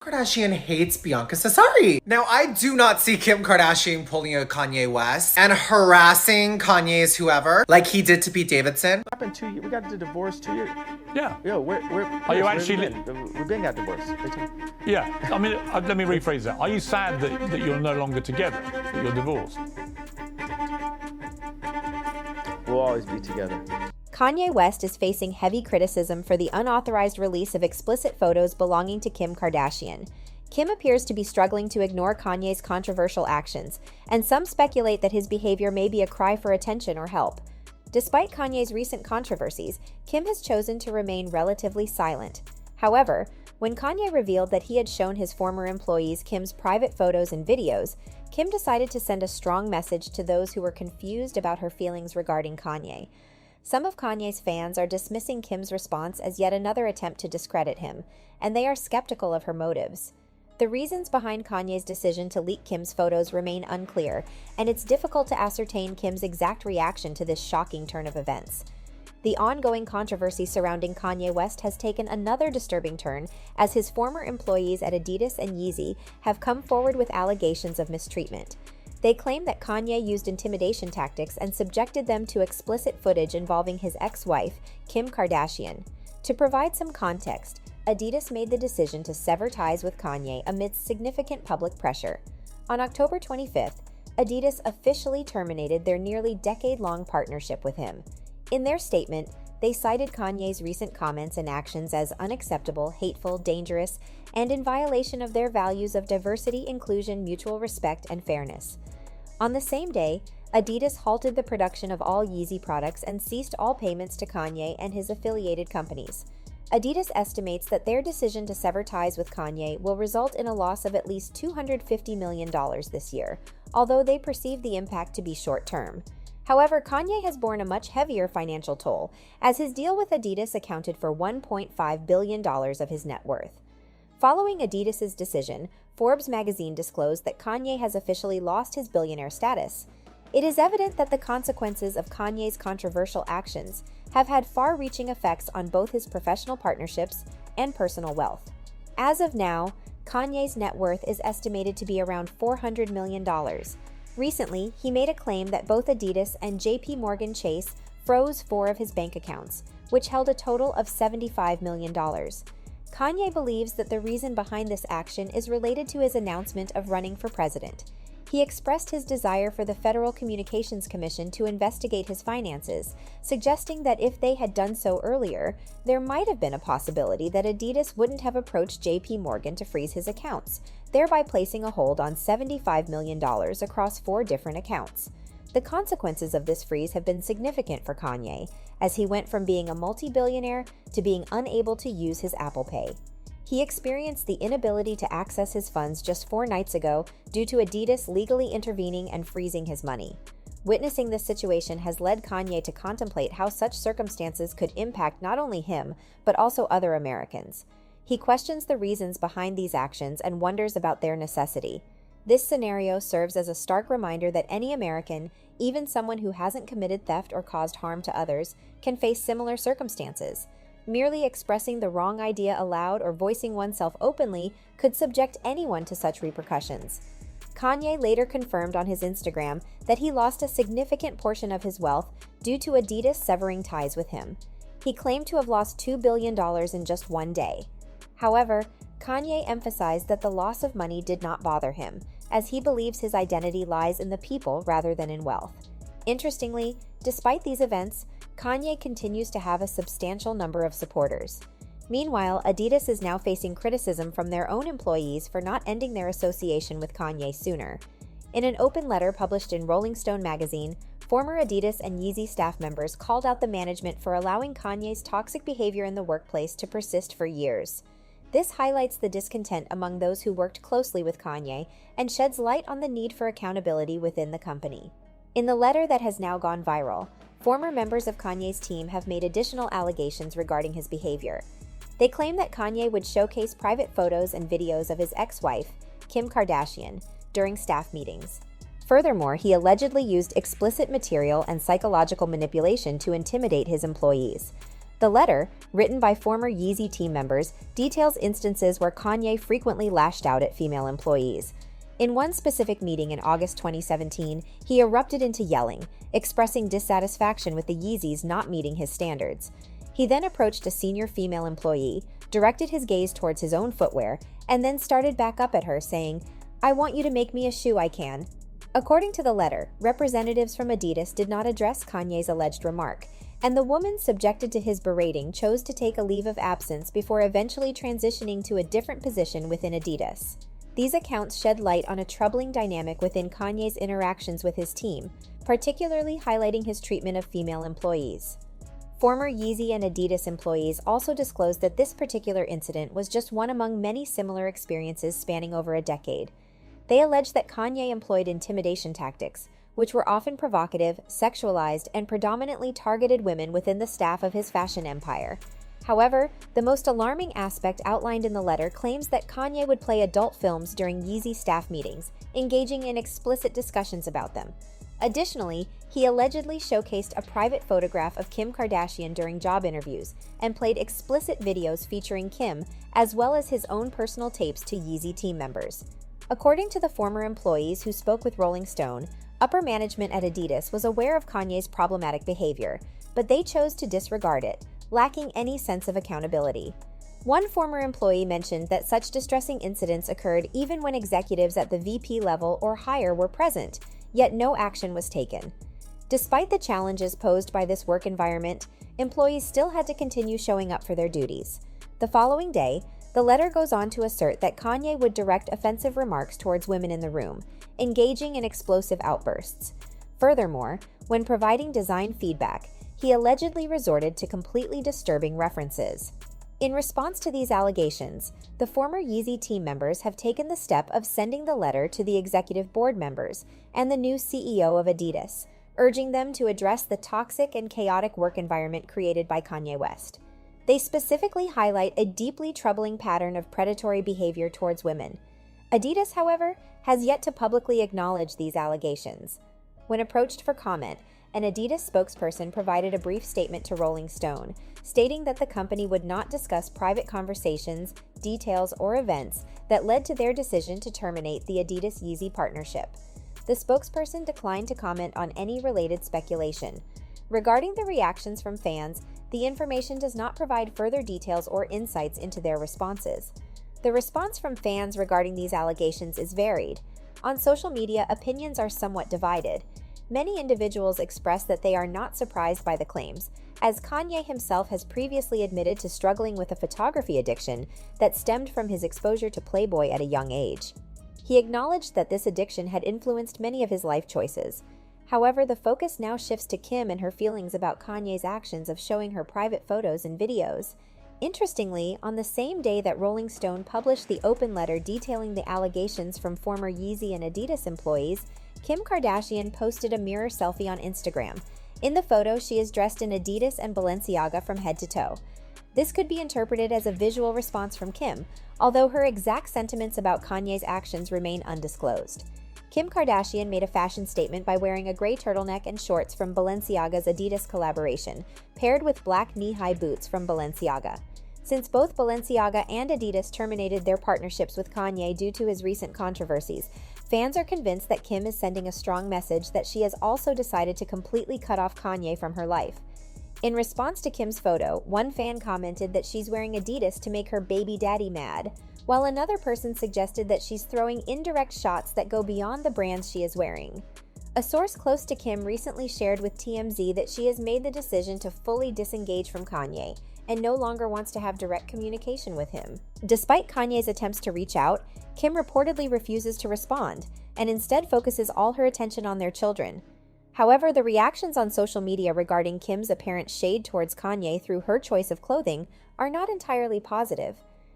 Kardashian hates Bianca Cesari. Now, I do not see Kim Kardashian pulling a Kanye West and harassing Kanye's whoever, like he did to Pete Davidson. What happened 2 years? We got the divorce 2 years. Yeah. Yo, Are you actually? We've been got divorced. Yeah. I mean, let me rephrase that. Are you sad that you're no longer together, that you're divorced? We'll always be together. Kanye West is facing heavy criticism for the unauthorized release of explicit photos belonging to Kim Kardashian. Kim appears to be struggling to ignore Kanye's controversial actions, and some speculate that his behavior may be a cry for attention or help. Despite Kanye's recent controversies, Kim has chosen to remain relatively silent. However, when Kanye revealed that he had shown his former employees Kim's private photos and videos, Kim decided to send a strong message to those who were confused about her feelings regarding Kanye. Some of Kanye's fans are dismissing Kim's response as yet another attempt to discredit him, and they are skeptical of her motives. The reasons behind Kanye's decision to leak Kim's photos remain unclear, and it's difficult to ascertain Kim's exact reaction to this shocking turn of events. The ongoing controversy surrounding Kanye West has taken another disturbing turn as his former employees at Adidas and Yeezy have come forward with allegations of mistreatment. They claim that Kanye used intimidation tactics and subjected them to explicit footage involving his ex-wife, Kim Kardashian. To provide some context, Adidas made the decision to sever ties with Kanye amidst significant public pressure. On October 25th, Adidas officially terminated their nearly decade-long partnership with him. In their statement, they cited Kanye's recent comments and actions as unacceptable, hateful, dangerous, and in violation of their values of diversity, inclusion, mutual respect, and fairness. On the same day, Adidas halted the production of all Yeezy products and ceased all payments to Kanye and his affiliated companies. Adidas estimates that their decision to sever ties with Kanye will result in a loss of at least $250 million this year, although they perceive the impact to be short-term. However, Kanye has borne a much heavier financial toll, as his deal with Adidas accounted for $1.5 billion of his net worth. Following Adidas's decision, Forbes magazine disclosed that Kanye has officially lost his billionaire status. It is evident that the consequences of Kanye's controversial actions have had far-reaching effects on both his professional partnerships and personal wealth. As of now, Kanye's net worth is estimated to be around $400 million. Recently, he made a claim that both Adidas and JP Morgan Chase froze 4 of his bank accounts, which held a total of $75 million. Kanye believes that the reason behind this action is related to his announcement of running for president. He expressed his desire for the Federal Communications Commission to investigate his finances, suggesting that if they had done so earlier, there might have been a possibility that Adidas wouldn't have approached JP Morgan to freeze his accounts, thereby placing a hold on $75 million across 4 different accounts. The consequences of this freeze have been significant for Kanye, as he went from being a multi-billionaire to being unable to use his Apple Pay. He experienced the inability to access his funds just 4 nights ago due to Adidas legally intervening and freezing his money. Witnessing this situation has led Kanye to contemplate how such circumstances could impact not only him, but also other Americans. He questions the reasons behind these actions and wonders about their necessity. This scenario serves as a stark reminder that any American, even someone who hasn't committed theft or caused harm to others, can face similar circumstances. Merely expressing the wrong idea aloud or voicing oneself openly could subject anyone to such repercussions. Kanye later confirmed on his Instagram that he lost a significant portion of his wealth due to Adidas severing ties with him. He claimed to have lost $2 billion in just one day. However, Kanye emphasized that the loss of money did not bother him, as he believes his identity lies in the people rather than in wealth. Interestingly, despite these events, Kanye continues to have a substantial number of supporters. Meanwhile, Adidas is now facing criticism from their own employees for not ending their association with Kanye sooner. In an open letter published in Rolling Stone magazine, former Adidas and Yeezy staff members called out the management for allowing Kanye's toxic behavior in the workplace to persist for years. This highlights the discontent among those who worked closely with Kanye and sheds light on the need for accountability within the company. In the letter that has now gone viral, former members of Kanye's team have made additional allegations regarding his behavior. They claim that Kanye would showcase private photos and videos of his ex-wife, Kim Kardashian, during staff meetings. Furthermore, he allegedly used explicit material and psychological manipulation to intimidate his employees. The letter, written by former Yeezy team members, details instances where Kanye frequently lashed out at female employees. In one specific meeting in August 2017, he erupted into yelling, expressing dissatisfaction with the Yeezys not meeting his standards. He then approached a senior female employee, directed his gaze towards his own footwear, and then started back up at her, saying, "I want you to make me a shoe I can." According to the letter, representatives from Adidas did not address Kanye's alleged remark, and the woman subjected to his berating chose to take a leave of absence before eventually transitioning to a different position within Adidas. These accounts shed light on a troubling dynamic within Kanye's interactions with his team, particularly highlighting his treatment of female employees. Former Yeezy and Adidas employees also disclosed that this particular incident was just one among many similar experiences spanning over a decade. They alleged that Kanye employed intimidation tactics, which were often provocative, sexualized, and predominantly targeted women within the staff of his fashion empire. However, the most alarming aspect outlined in the letter claims that Kanye would play adult films during Yeezy staff meetings, engaging in explicit discussions about them. Additionally, he allegedly showcased a private photograph of Kim Kardashian during job interviews and played explicit videos featuring Kim, as well as his own personal tapes to Yeezy team members. According to the former employees who spoke with Rolling Stone, upper management at Adidas was aware of Kanye's problematic behavior, but they chose to disregard it, lacking any sense of accountability. One former employee mentioned that such distressing incidents occurred even when executives at the VP level or higher were present, yet no action was taken. Despite the challenges posed by this work environment, employees still had to continue showing up for their duties. The following day, the letter goes on to assert that Kanye would direct offensive remarks towards women in the room, engaging in explosive outbursts. Furthermore, when providing design feedback, he allegedly resorted to completely disturbing references. In response to these allegations, the former Yeezy team members have taken the step of sending the letter to the executive board members and the new CEO of Adidas, urging them to address the toxic and chaotic work environment created by Kanye West. They specifically highlight a deeply troubling pattern of predatory behavior towards women. Adidas, however, has yet to publicly acknowledge these allegations. When approached for comment, an Adidas spokesperson provided a brief statement to Rolling Stone, stating that the company would not discuss private conversations, details, or events that led to their decision to terminate the Adidas-Yeezy partnership. The spokesperson declined to comment on any related speculation. Regarding the reactions from fans, the information does not provide further details or insights into their responses. The response from fans regarding these allegations is varied. On social media, opinions are somewhat divided. Many individuals express that they are not surprised by the claims, as Kanye himself has previously admitted to struggling with a photography addiction that stemmed from his exposure to Playboy at a young age. He acknowledged that this addiction had influenced many of his life choices. However, the focus now shifts to Kim and her feelings about Kanye's actions of showing her private photos and videos. Interestingly, on the same day that Rolling Stone published the open letter detailing the allegations from former Yeezy and Adidas employees, Kim Kardashian posted a mirror selfie on Instagram. In the photo, she is dressed in Adidas and Balenciaga from head to toe. This could be interpreted as a visual response from Kim, although her exact sentiments about Kanye's actions remain undisclosed. Kim Kardashian made a fashion statement by wearing a gray turtleneck and shorts from Balenciaga's Adidas collaboration, paired with black knee-high boots from Balenciaga. Since both Balenciaga and Adidas terminated their partnerships with Kanye due to his recent controversies, fans are convinced that Kim is sending a strong message that she has also decided to completely cut off Kanye from her life. In response to Kim's photo, one fan commented that she's wearing Adidas to make her baby daddy mad, while another person suggested that she's throwing indirect shots that go beyond the brands she is wearing. A source close to Kim recently shared with TMZ that she has made the decision to fully disengage from Kanye and no longer wants to have direct communication with him. Despite Kanye's attempts to reach out, Kim reportedly refuses to respond and instead focuses all her attention on their children. However, the reactions on social media regarding Kim's apparent shade towards Kanye through her choice of clothing are not entirely positive.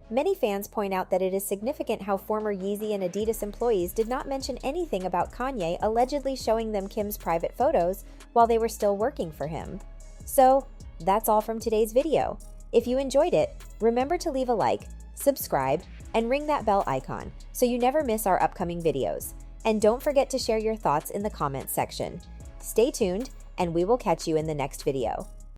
Many fans point out that it is significant how former Yeezy and Adidas employees did not mention anything about Kanye allegedly showing them Kim's private photos while they were still working for him. So, that's all from today's video. If you enjoyed it, remember to leave a like, subscribe, and ring that bell icon so you never miss our upcoming videos. And don't forget to share your thoughts in the comments section. Stay tuned, and we will catch you in the next video.